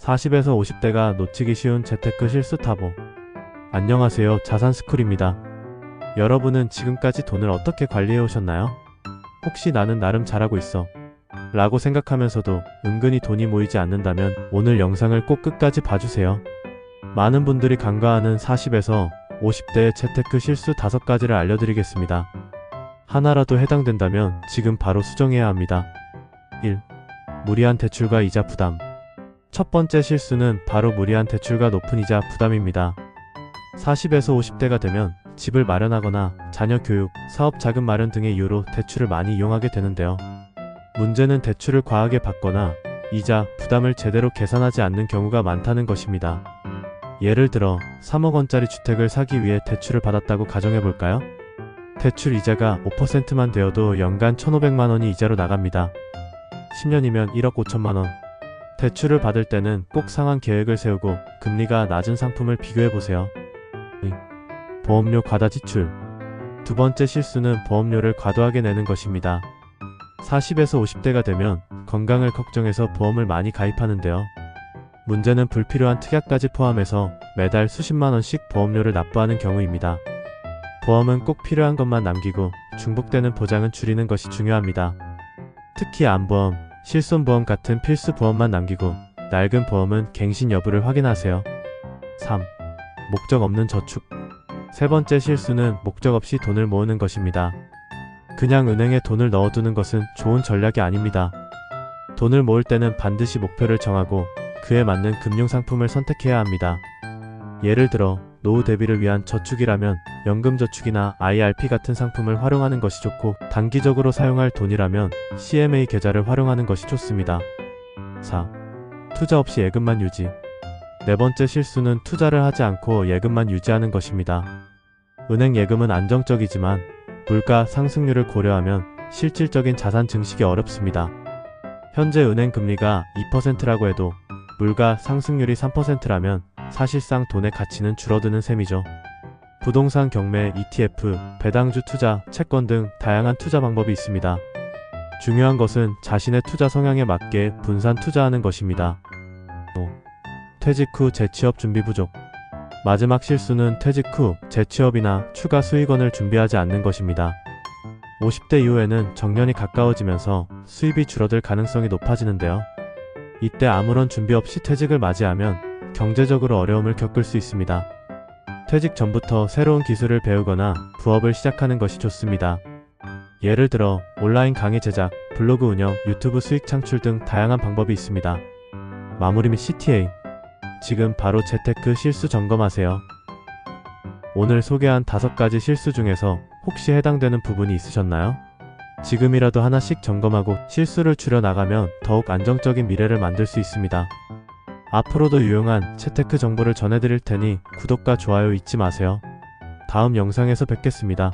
40에서 50대가 놓치기 쉬운 재테크 실수 타보. 안녕하세요, 자산스쿨입니다. 여러분은 지금까지 돈을 어떻게 관리해 오셨나요? 혹시 나는 나름 잘하고 있어 라고 생각하면서도 은근히 돈이 모이지 않는다면 오늘 영상을 꼭 끝까지 봐주세요. 많은 분들이 간과하는 40에서 50대의 재테크 실수 5가지를 알려드리겠습니다. 하나라도 해당된다면 지금 바로 수정해야 합니다. 1. 무리한 대출과 이자 부담. 첫 번째 실수는 바로 무리한 대출과 높은 이자 부담입니다. 40에서 50대가 되면 집을 마련하거나 자녀 교육, 사업 자금 마련 등의 이유로 대출을 많이 이용하게 되는데요. 문제는 대출을 과하게 받거나 이자, 부담을 제대로 계산하지 않는 경우가 많다는 것입니다. 예를 들어 3억 원짜리 주택을 사기 위해 대출을 받았다고 가정해볼까요? 대출 이자가 5%만 되어도 연간 1,500만 원이 이자로 나갑니다. 10년이면 1억 5천만 원. 대출을 받을 때는 꼭 상환 계획을 세우고 금리가 낮은 상품을 비교해보세요. 보험료 과다 지출. 두 번째 실수는 보험료를 과도하게 내는 것입니다. 40에서 50대가 되면 건강을 걱정해서 보험을 많이 가입하는데요. 문제는 불필요한 특약까지 포함해서 매달 수십만 원씩 보험료를 납부하는 경우입니다. 보험은 꼭 필요한 것만 남기고 중복되는 보장은 줄이는 것이 중요합니다. 특히 암보험, 실손보험 같은 필수 보험만 남기고 낡은 보험은 갱신 여부를 확인하세요. 3. 목적 없는 저축. 세 번째 실수는 목적 없이 돈을 모으는 것입니다. 그냥 은행에 돈을 넣어두는 것은 좋은 전략이 아닙니다. 돈을 모을 때는 반드시 목표를 정하고 그에 맞는 금융상품을 선택해야 합니다. 예를 들어 노후 대비를 위한 저축이라면 연금저축이나 IRP 같은 상품을 활용하는 것이 좋고, 단기적으로 사용할 돈이라면 CMA 계좌를 활용하는 것이 좋습니다. 4. 투자 없이 예금만 유지. 네 번째 실수는 투자를 하지 않고 예금만 유지하는 것입니다. 은행 예금은 안정적이지만 물가 상승률을 고려하면 실질적인 자산 증식이 어렵습니다. 현재 은행 금리가 2%라고 해도 물가 상승률이 3%라면 사실상 돈의 가치는 줄어드는 셈이죠. 부동산 경매, ETF, 배당주 투자, 채권 등 다양한 투자 방법이 있습니다. 중요한 것은 자신의 투자 성향에 맞게 분산 투자하는 것입니다. 5. 퇴직 후 재취업 준비 부족. 마지막 실수는 퇴직 후 재취업이나 추가 수익원을 준비하지 않는 것입니다. 50대 이후에는 정년이 가까워지면서 수입이 줄어들 가능성이 높아지는데요. 이때 아무런 준비 없이 퇴직을 맞이하면 경제적으로 어려움을 겪을 수 있습니다. 퇴직 전부터 새로운 기술을 배우거나 부업을 시작하는 것이 좋습니다. 예를 들어 온라인 강의 제작, 블로그 운영, 유튜브 수익 창출 등 다양한 방법이 있습니다. 마무리 및 CTA. 지금 바로 재테크 실수 점검하세요. 오늘 소개한 5가지 실수 중에서 혹시 해당되는 부분이 있으셨나요? 지금이라도 하나씩 점검하고 실수를 줄여나가면 더욱 안정적인 미래를 만들 수 있습니다. 앞으로도 유용한 재테크 정보를 전해드릴 테니 구독과 좋아요 잊지 마세요. 다음 영상에서 뵙겠습니다.